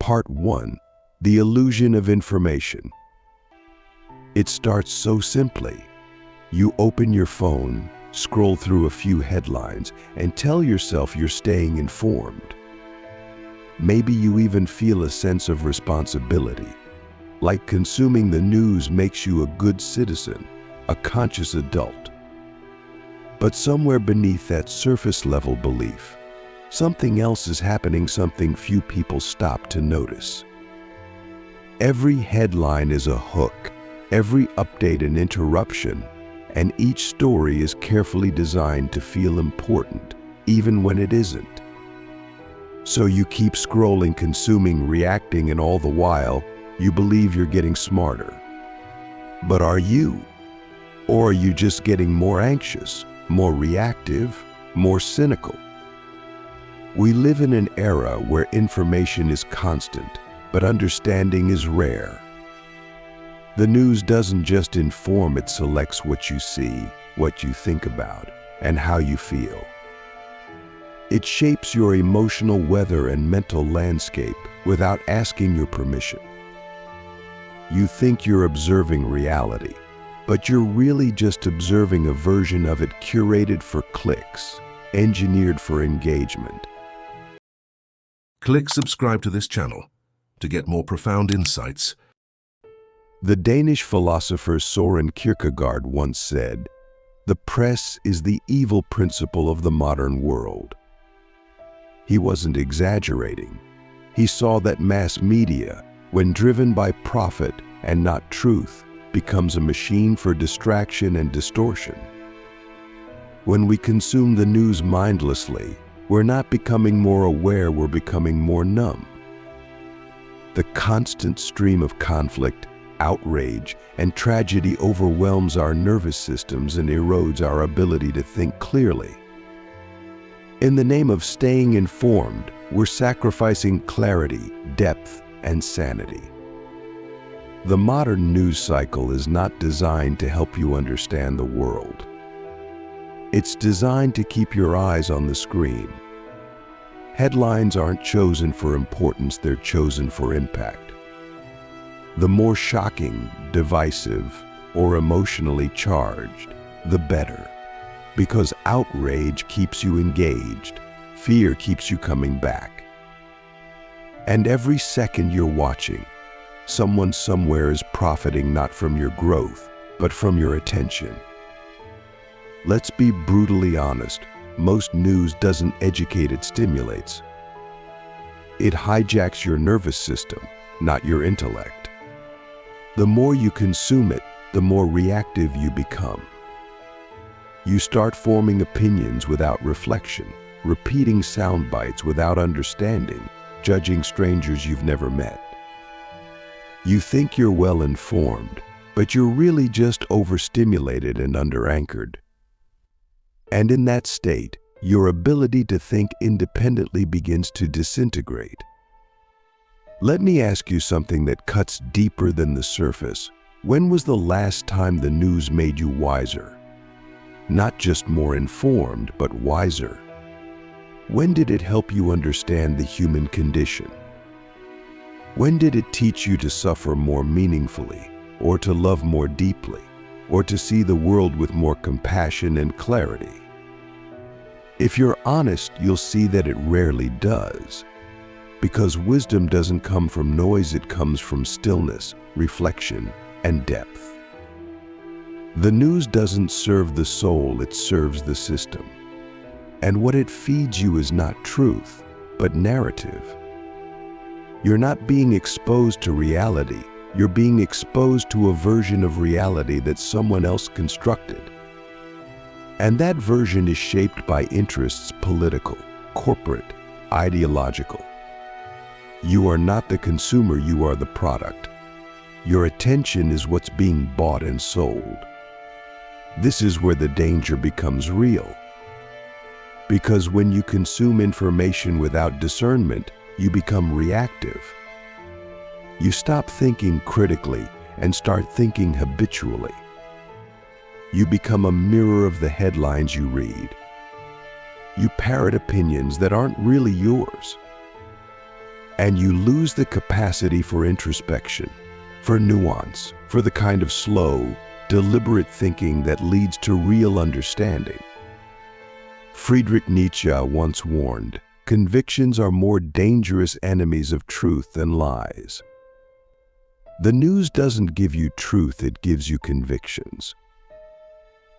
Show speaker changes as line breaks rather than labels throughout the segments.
Part 1. The illusion of information. It starts so simply. You open your phone, scroll through a few headlines, and tell yourself you're staying informed. Maybe you even feel a sense of responsibility, like consuming the news makes you a good citizen, a conscious adult. But somewhere beneath that surface-level belief, something else is happening, something few people stop to notice. Every headline is a hook, every update an interruption, and each story is carefully designed to feel important, even when it isn't. So you keep scrolling, consuming, reacting, and all the while, you believe you're getting smarter. But are you? Or are you just getting more anxious, more reactive, more cynical? We live in an era where information is constant, but understanding is rare. The news doesn't just inform, it selects what you see, what you think about, and how you feel. It shapes your emotional weather and mental landscape without asking your permission. You think you're observing reality, but you're really just observing a version of it curated for clicks, engineered for engagement.
Click subscribe to this channel to get more profound insights.
The Danish philosopher Søren Kierkegaard once said, "The press is the evil principle of the modern world." He wasn't exaggerating. He saw that mass media, when driven by profit and not truth, becomes a machine for distraction and distortion. When we consume the news mindlessly, we're not becoming more aware, we're becoming more numb. The constant stream of conflict, outrage, and tragedy overwhelms our nervous systems and erodes our ability to think clearly. In the name of staying informed, we're sacrificing clarity, depth, and sanity. The modern news cycle is not designed to help you understand the world. It's designed to keep your eyes on the screen. Headlines aren't chosen for importance, they're chosen for impact. The more shocking, divisive, or emotionally charged, the better. Because outrage keeps you engaged, fear keeps you coming back. And every second you're watching, someone somewhere is profiting not from your growth, but from your attention. Let's be brutally honest, most news doesn't educate, it stimulates. It hijacks your nervous system, not your intellect. The more you consume it, the more reactive you become. You start forming opinions without reflection, repeating sound bites without understanding, judging strangers you've never met. You think you're well informed, but you're really just overstimulated and underanchored. And in that state, your ability to think independently begins to disintegrate. Let me ask you something that cuts deeper than the surface. When was the last time the news made you wiser? Not just more informed, but wiser. When did it help you understand the human condition? When did it teach you to suffer more meaningfully, or to love more deeply, or to see the world with more compassion and clarity? If you're honest, you'll see that it rarely does. Because wisdom doesn't come from noise, it comes from stillness, reflection, and depth. The news doesn't serve the soul, it serves the system. And what it feeds you is not truth, but narrative. You're not being exposed to reality, you're being exposed to a version of reality that someone else constructed. And that version is shaped by interests, political, corporate, ideological. You are not the consumer, you are the product. Your attention is what's being bought and sold. This is where the danger becomes real. Because when you consume information without discernment, you become reactive. You stop thinking critically and start thinking habitually. You become a mirror of the headlines you read. You parrot opinions that aren't really yours. and you lose the capacity for introspection, for nuance, for the kind of slow, deliberate thinking that leads to real understanding. Friedrich Nietzsche once warned, "Convictions are more dangerous enemies of truth than lies." The news doesn't give you truth, it gives you convictions.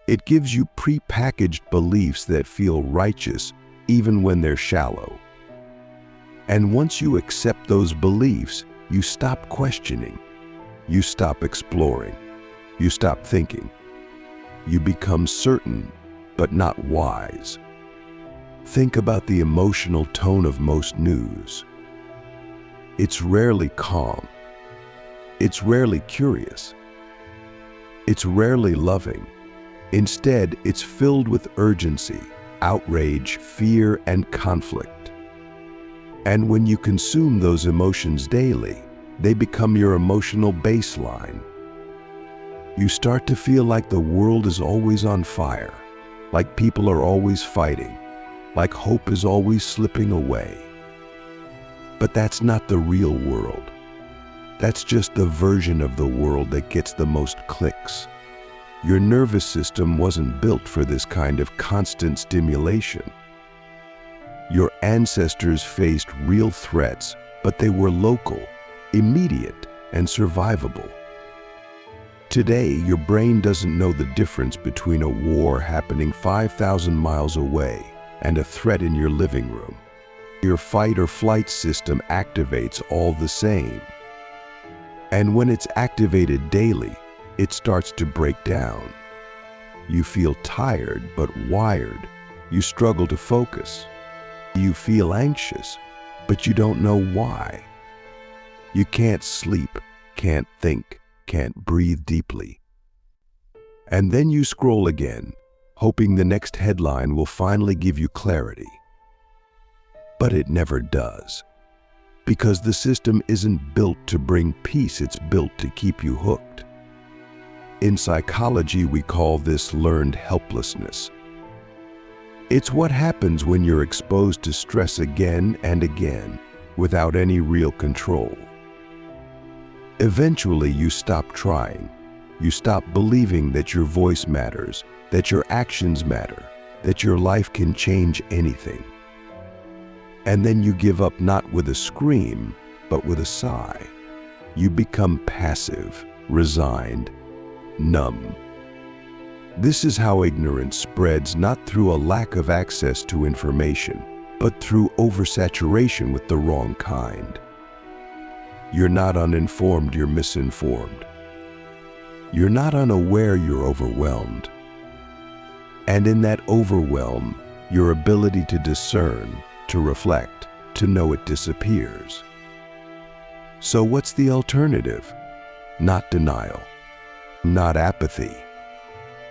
It gives you pre-packaged beliefs that feel righteous even when they're shallow. And once you accept those beliefs, you stop questioning, you stop exploring, you stop thinking. You become certain, but not wise. Think about the emotional tone of most news. It's rarely calm. It's rarely curious. It's rarely loving. Instead, it's filled with urgency, outrage, fear, and conflict. And when you consume those emotions daily, they become your emotional baseline. You start to feel like the world is always on fire, like people are always fighting, like hope is always slipping away. But that's not the real world. That's just the version of the world that gets the most clicks. Your nervous system wasn't built for this kind of constant stimulation. Your ancestors faced real threats, but they were local, immediate, and survivable. Today, your brain doesn't know the difference between a war happening 5,000 miles away and a threat in your living room. Your fight or flight system activates all the same. And when it's activated daily, it starts to break down. You feel tired but wired. You struggle to focus. You feel anxious, but you don't know why. You can't sleep, can't think, can't breathe deeply. And then you scroll again, hoping the next headline will finally give you clarity. But it never does. Because the system isn't built to bring peace, it's built to keep you hooked. In psychology, we call this learned helplessness. It's what happens when you're exposed to stress again and again without any real control. Eventually, you stop trying. You stop believing that your voice matters, that your actions matter, that your life can change anything. And then you give up, not with a scream, but with a sigh. You become passive, resigned, numb. This is how ignorance spreads, not through a lack of access to information, but through oversaturation with the wrong kind. You're not uninformed, you're misinformed. You're not unaware, you're overwhelmed. And in that overwhelm, your ability to discern, to reflect, to know, it disappears. So what's the alternative? Not denial, not apathy,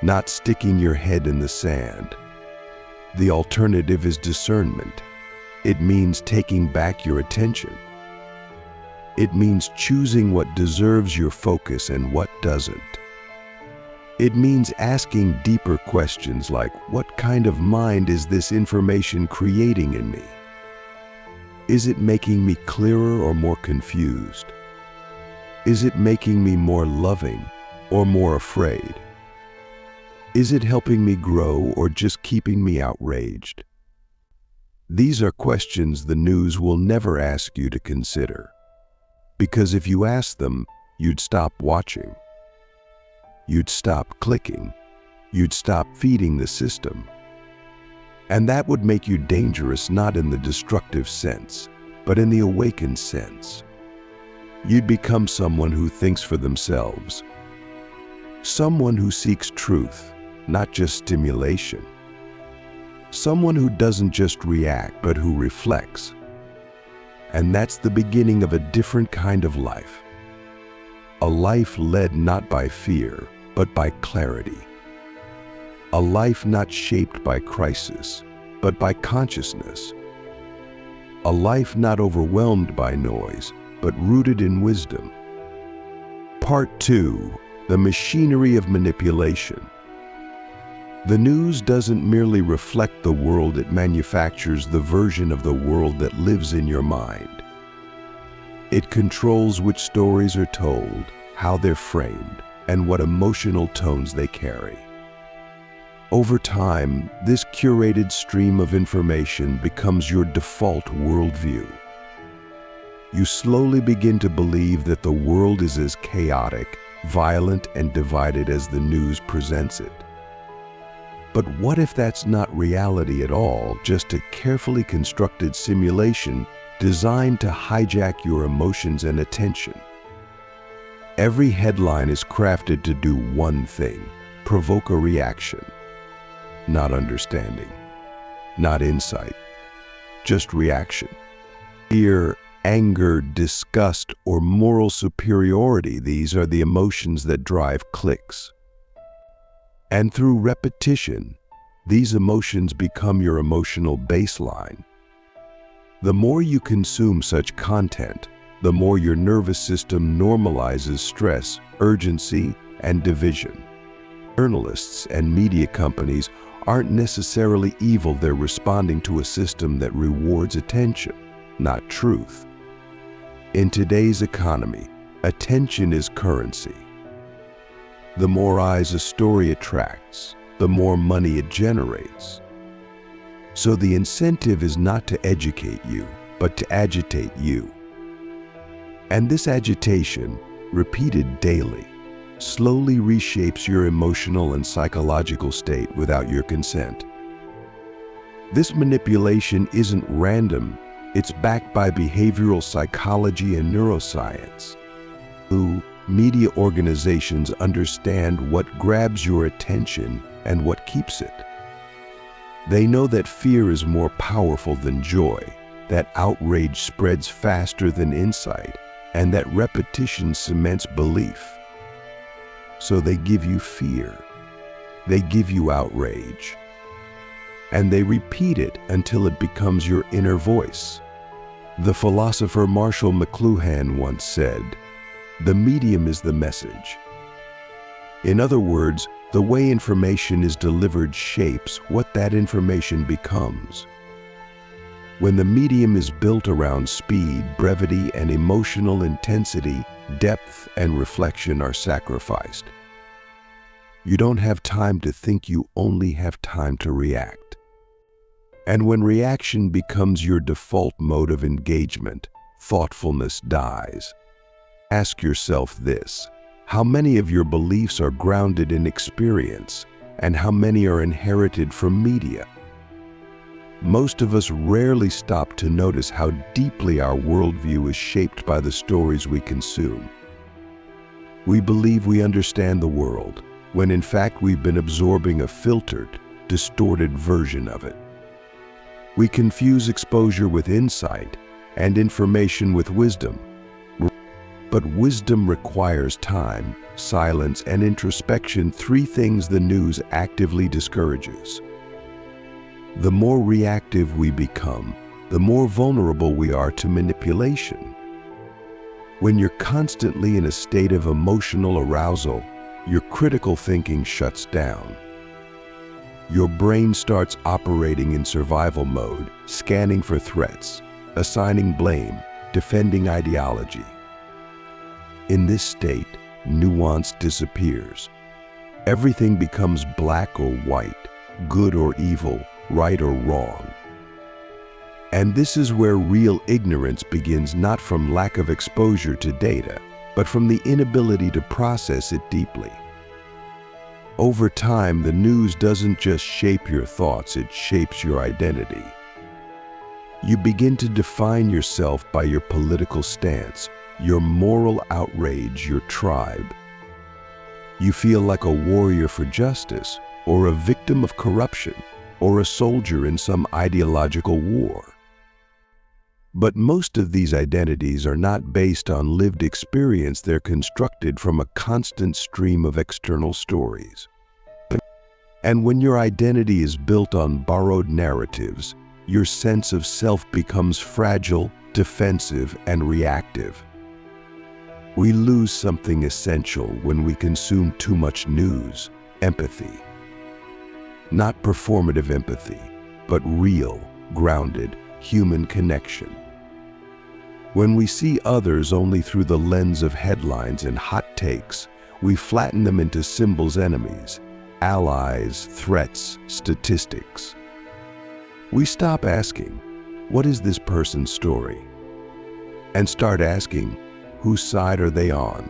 not sticking your head in the sand. The alternative is discernment. It means taking back your attention. It means choosing what deserves your focus and what doesn't. It means asking deeper questions like, what kind of mind is this information creating in me? Is it making me clearer or more confused? Is it making me more loving or more afraid? Is it helping me grow or just keeping me outraged? These are questions the news will never ask you to consider. Because if you asked them, you'd stop watching. You'd stop clicking. You'd stop feeding the system. And that would make you dangerous, not in the destructive sense, but in the awakened sense. You'd become someone who thinks for themselves. Someone who seeks truth, not just stimulation. Someone who doesn't just react, but who reflects. And that's the beginning of a different kind of life. A life led not by fear, but by clarity. A life not shaped by crisis, but by consciousness. A life not overwhelmed by noise, but rooted in wisdom. Part 2. The machinery of manipulation. The news doesn't merely reflect the world, it manufactures the version of the world that lives in your mind. It controls which stories are told, how they're framed, and what emotional tones they carry. Over time, this curated stream of information becomes your default worldview. You slowly begin to believe that the world is as chaotic, violent, and divided as the news presents it. But what if that's not reality at all, just a carefully constructed simulation designed to hijack your emotions and attention? Every headline is crafted to do one thing: provoke a reaction. Not understanding, not insight, just reaction. Fear, anger, disgust, or moral superiority, these are the emotions that drive clicks. And through repetition, these emotions become your emotional baseline. The more you consume such content, the more your nervous system normalizes stress, urgency, and division. Journalists and media companies aren't necessarily evil, they're responding to a system that rewards attention, not truth. In today's economy, attention is currency. The more eyes a story attracts, the more money it generates. So the incentive is not to educate you, but to agitate you. And this agitation, repeated daily, slowly reshapes your emotional and psychological state without your consent. This manipulation isn't random, it's backed by behavioral psychology and neuroscience. Media organizations understand what grabs your attention and what keeps it. They know that fear is more powerful than joy, that outrage spreads faster than insight, and that repetition cements belief. So they give you fear, they give you outrage, and they repeat it until it becomes your inner voice. The philosopher Marshall McLuhan once said, "The medium is the message." In other words, the way information is delivered shapes what that information becomes. When the medium is built around speed, brevity, and emotional intensity, depth and reflection are sacrificed. You don't have time to think, you only have time to react. And when reaction becomes your default mode of engagement, thoughtfulness dies. Ask yourself this: how many of your beliefs are grounded in experience, and how many are inherited from media? Most of us rarely stop to notice how deeply our worldview is shaped by the stories we consume. We believe we understand the world, when in fact we've been absorbing a filtered, distorted version of it. We confuse exposure with insight and information with wisdom. But wisdom requires time, silence, and introspection, three things the news actively discourages. The more reactive we become, the more vulnerable we are to manipulation. When you're constantly in a state of emotional arousal, your critical thinking shuts down. Your brain starts operating in survival mode, scanning for threats, assigning blame, defending ideology. In this state, nuance disappears. Everything becomes black or white, good or evil, right or wrong. And this is where real ignorance begins, not from lack of exposure to data, but from the inability to process it deeply. Over time, the news doesn't just shape your thoughts, it shapes your identity. You begin to define yourself by your political stance, your moral outrage, your tribe. You feel like a warrior for justice, or a victim of corruption, or a soldier in some ideological war. But most of these identities are not based on lived experience, they're constructed from a constant stream of external stories. And when your identity is built on borrowed narratives, your sense of self becomes fragile, defensive, and reactive. We lose something essential when we consume too much news: empathy. Not performative empathy, but real, grounded, human connection. When we see others only through the lens of headlines and hot takes, we flatten them into symbols, enemies, allies, threats, statistics. We stop asking, what is this person's story? And start asking, whose side are they on?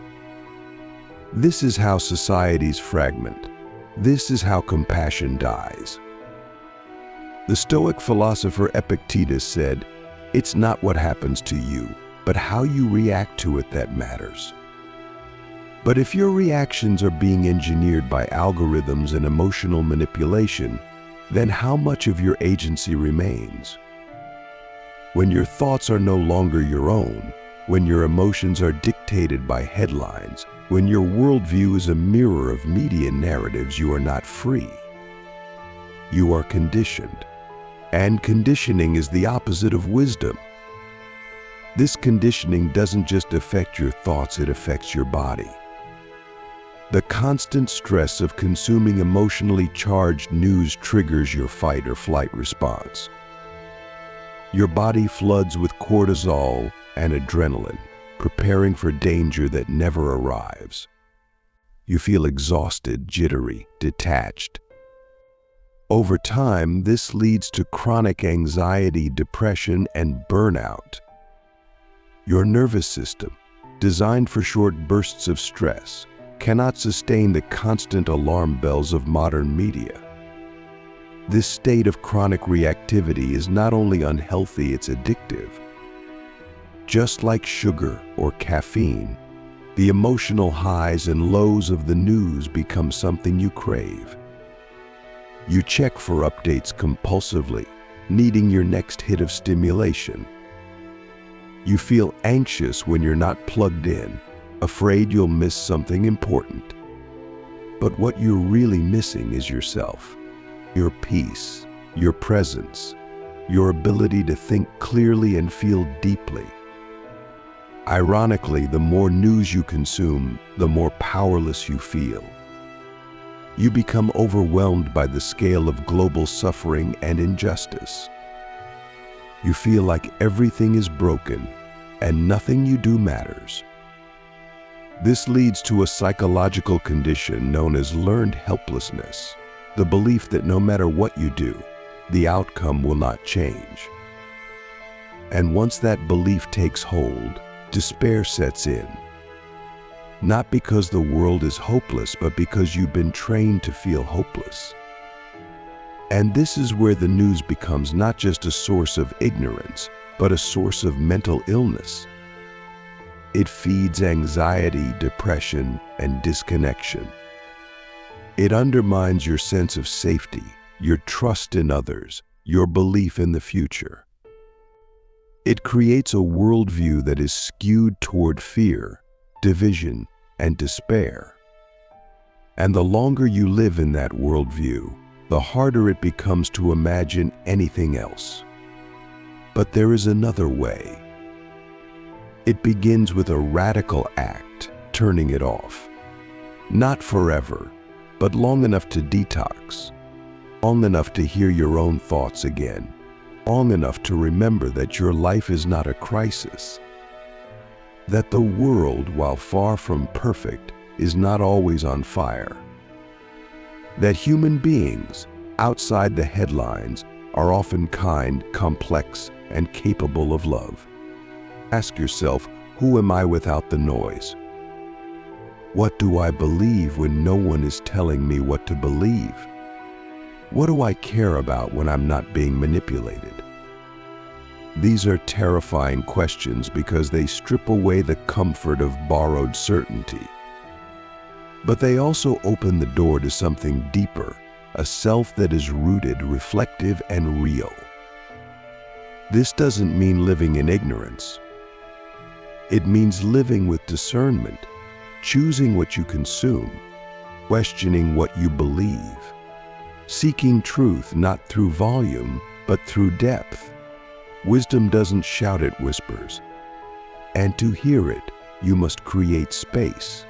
This is how societies fragment. This is how compassion dies. The Stoic philosopher Epictetus said, "It's not what happens to you, but how you react to it that matters." But if your reactions are being engineered by algorithms and emotional manipulation, then how much of your agency remains? When your thoughts are no longer your own, when your emotions are dictated by headlines, when your worldview is a mirror of media narratives, you are not free. You are conditioned. And conditioning is the opposite of wisdom. This conditioning doesn't just affect your thoughts, it affects your body. The constant stress of consuming emotionally charged news triggers your fight or flight response. Your body floods with cortisol and adrenaline, preparing for danger that never arrives. You feel exhausted, jittery, detached. Over time, this leads to chronic anxiety, depression, and burnout. Your nervous system, designed for short bursts of stress, cannot sustain the constant alarm bells of modern media. This state of chronic reactivity is not only unhealthy, it's addictive. Just like sugar or caffeine, the emotional highs and lows of the news become something you crave. You check for updates compulsively, needing your next hit of stimulation. You feel anxious when you're not plugged in, afraid you'll miss something important. But what you're really missing is yourself, your peace, your presence, your ability to think clearly and feel deeply. Ironically, the more news you consume, the more powerless you feel. You become overwhelmed by the scale of global suffering and injustice. You feel like everything is broken and nothing you do matters. This leads to a psychological condition known as learned helplessness, the belief that no matter what you do, the outcome will not change. And once that belief takes hold, despair sets in. Not because the world is hopeless, but because you've been trained to feel hopeless. And this is where the news becomes not just a source of ignorance, but a source of mental illness. It feeds anxiety, depression, and disconnection. It undermines your sense of safety, your trust in others, your belief in the future. It creates a worldview that is skewed toward fear, division, and despair. And the longer you live in that worldview, the harder it becomes to imagine anything else. But there is another way. It begins with a radical act, turning it off. Not forever, but long enough to detox, long enough to hear your own thoughts again, long enough to remember that your life is not a crisis, that the world, while far from perfect, is not always on fire, that human beings, outside the headlines, are often kind, complex, and capable of love. Ask yourself, who am I without the noise? What do I believe when no one is telling me what to believe? What do I care about when I'm not being manipulated? These are terrifying questions because they strip away the comfort of borrowed certainty. But they also open the door to something deeper, a self that is rooted, reflective, and real. This doesn't mean living in ignorance. It means living with discernment, choosing what you consume, questioning what you believe, seeking truth not through volume, but through depth. Wisdom doesn't shout, it whispers. And to hear it, you must create space.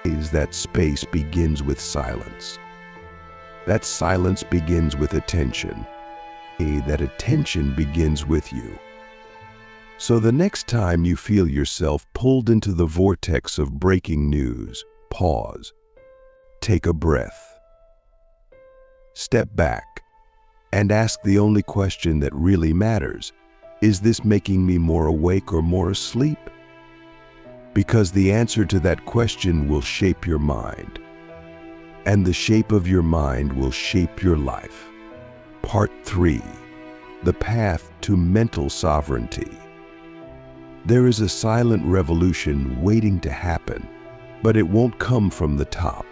That space begins with silence. That silence begins with attention. That attention begins with you. So the next time you feel yourself pulled into the vortex of breaking news, pause, take a breath, step back, and ask the only question that really matters. Is this making me more awake or more asleep? Because the answer to that question will shape your mind, and the shape of your mind will shape your life. Part 3. The path to mental sovereignty. There is a silent revolution waiting to happen, but it won't come from the top.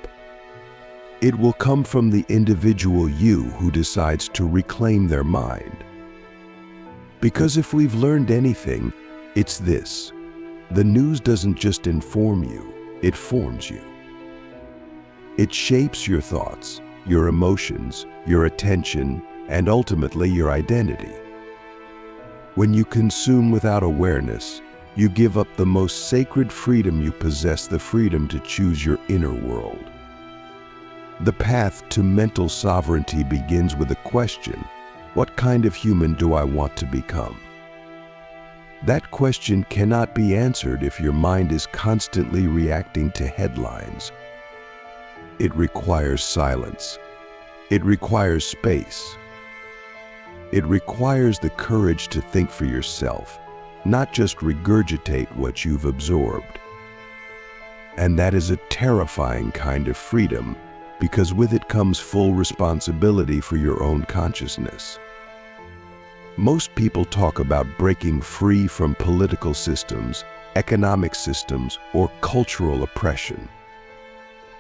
It will come from the individual you who decides to reclaim their mind. Because if we've learned anything, it's this: the news doesn't just inform you, it forms you. It shapes your thoughts, your emotions, your attention, and ultimately your identity. When you consume without awareness, you give up the most sacred freedom you possess, the freedom to choose your inner world. The path to mental sovereignty begins with a question: what kind of human do I want to become? That question cannot be answered if your mind is constantly reacting to headlines. It requires silence. It requires space. It requires the courage to think for yourself, not just regurgitate what you've absorbed. And that is a terrifying kind of freedom, because with it comes full responsibility for your own consciousness. Most people talk about breaking free from political systems, economic systems, or cultural oppression.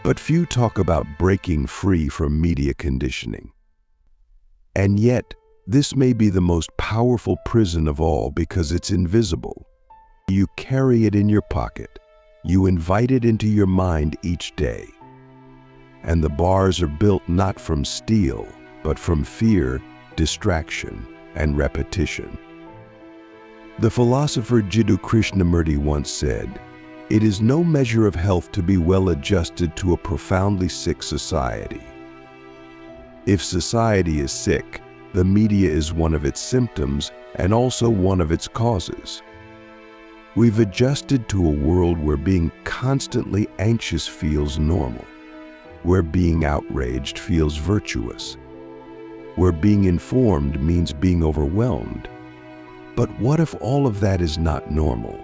But few talk about breaking free from media conditioning. And yet, this may be the most powerful prison of all because it's invisible. You carry it in your pocket. You invite it into your mind each day. And the bars are built not from steel, but from fear, distraction, and repetition. The philosopher Jiddu Krishnamurti once said, "It is no measure of health to be well adjusted to a profoundly sick society." If society is sick, the media is one of its symptoms and also one of its causes. We've adjusted to a world where being constantly anxious feels normal, where being outraged feels virtuous, where being informed means being overwhelmed. But what if all of that is not normal?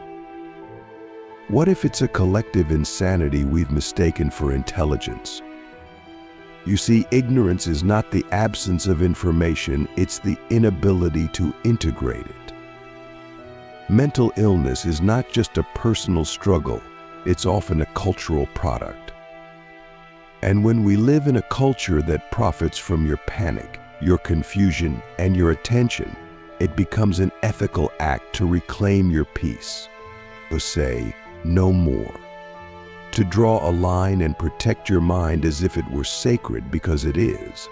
What if it's a collective insanity we've mistaken for intelligence? You see, ignorance is not the absence of information, it's the inability to integrate it. Mental illness is not just a personal struggle, it's often a cultural product. And when we live in a culture that profits from your panic, your confusion, and your attention, it becomes an ethical act to reclaim your peace. To say, no more. To draw a line and protect your mind as if it were sacred, because it is.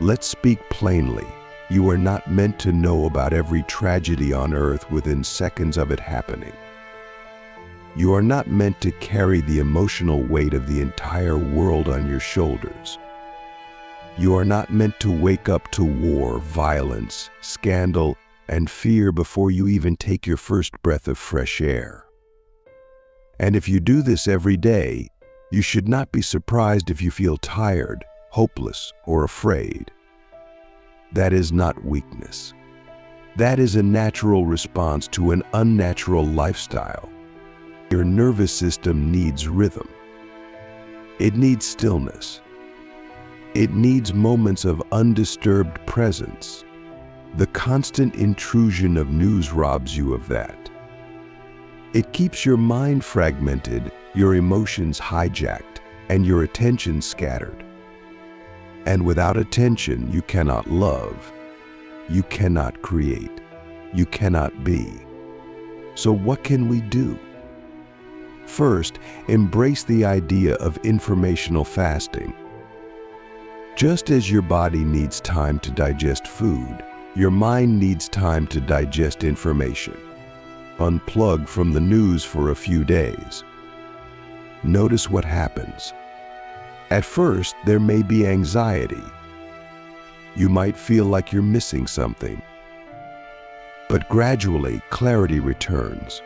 Let's speak plainly. You are not meant to know about every tragedy on earth within seconds of it happening. You are not meant to carry the emotional weight of the entire world on your shoulders. You are not meant to wake up to war, violence, scandal, and fear before you even take your first breath of fresh air. And if you do this every day, you should not be surprised if you feel tired, hopeless, or afraid. That is not weakness. That is a natural response to an unnatural lifestyle. Your nervous system needs rhythm. It needs stillness. It needs moments of undisturbed presence. The constant intrusion of news robs you of that. It keeps your mind fragmented, your emotions hijacked, and your attention scattered. And without attention, you cannot love, you cannot create, you cannot be. So what can we do? First, embrace the idea of informational fasting. Just as your body needs time to digest food, your mind needs time to digest information. Unplug from the news for a few days. Notice what happens. At first, there may be anxiety. You might feel like you're missing something. But gradually, clarity returns.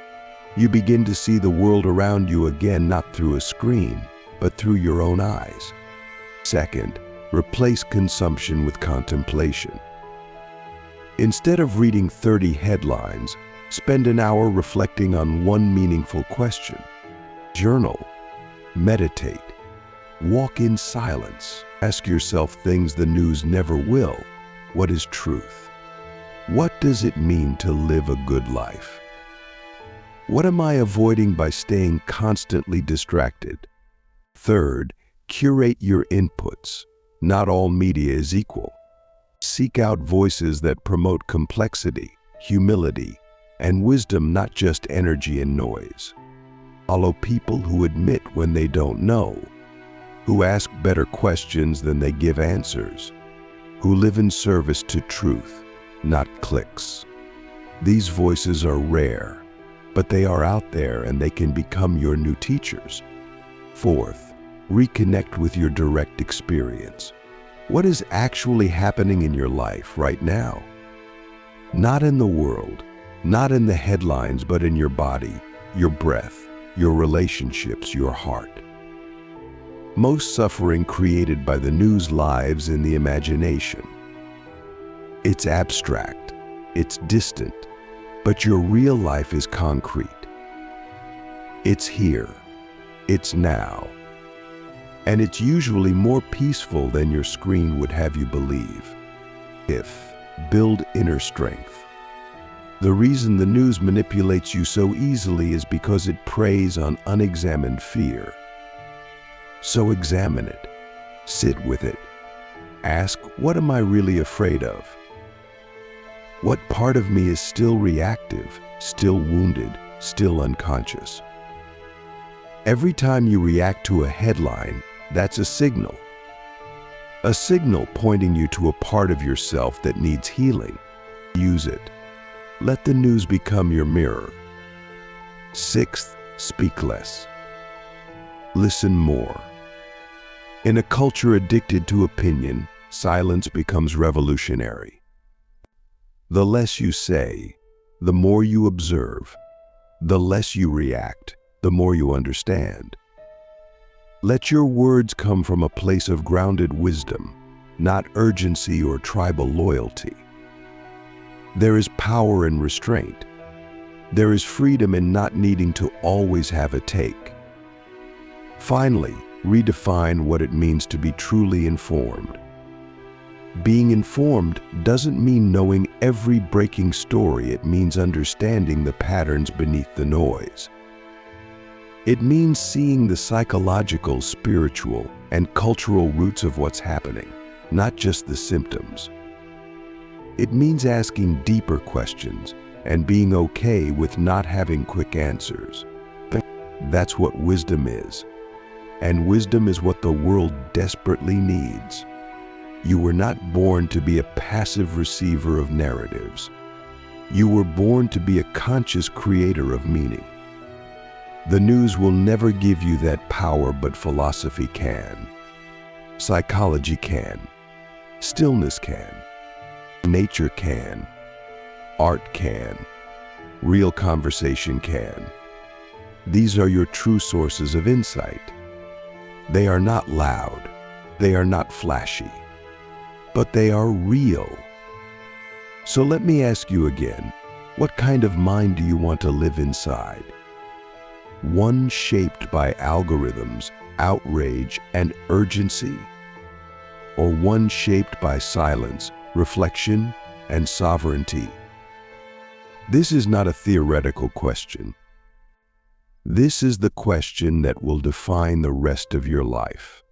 You begin to see the world around you again, not through a screen, but through your own eyes. Second, replace consumption with contemplation. Instead of reading 30 headlines, spend an hour reflecting on one meaningful question. Journal, meditate, walk in silence. Ask yourself things the news never will. What is truth? What does it mean to live a good life? What am I avoiding by staying constantly distracted? Third, curate your inputs. Not all media is equal. Seek out voices that promote complexity, humility, and wisdom, not just energy and noise. Follow people who admit when they don't know, who ask better questions than they give answers, who live in service to truth, not clicks. These voices are rare, but they are out there and they can become your new teachers. Fourth, reconnect with your direct experience. What is actually happening in your life right now? Not in the world, not in the headlines, but in your body, your breath, your relationships, your heart. Most suffering created by the news lives in the imagination. It's abstract, it's distant, but your real life is concrete. It's here, it's now, and it's usually more peaceful than your screen would have you believe. Build inner strength. The reason the news manipulates you so easily is because it preys on unexamined fear. So examine it, sit with it, ask, what am I really afraid of? What part of me is still reactive, still wounded, still unconscious? Every time you react to a headline, that's a signal pointing you to a part of yourself that needs healing. Use it. Let the news become your mirror. Sixth, speak less. Listen more. In a culture addicted to opinion, silence becomes revolutionary. The less you say, the more you observe. The less you react, the more you understand. Let your words come from a place of grounded wisdom, not urgency or tribal loyalty. There is power in restraint. There is freedom in not needing to always have a take. Finally, redefine what it means to be truly informed. Being informed doesn't mean knowing every breaking story. It means understanding the patterns beneath the noise. It means seeing the psychological, spiritual, and cultural roots of what's happening, not just the symptoms. It means asking deeper questions and being okay with not having quick answers. That's what wisdom is. And wisdom is what the world desperately needs. You were not born to be a passive receiver of narratives. You were born to be a conscious creator of meaning. The news will never give you that power, but philosophy can. Psychology can. Stillness can. Nature can. Art can. Real conversation can. These are your true sources of insight. They are not loud. They are not flashy. But they are real. So let me ask you again, what kind of mind do you want to live inside? One shaped by algorithms, outrage, and urgency? Or one shaped by silence, reflection, and sovereignty? This is not a theoretical question. This is the question that will define the rest of your life.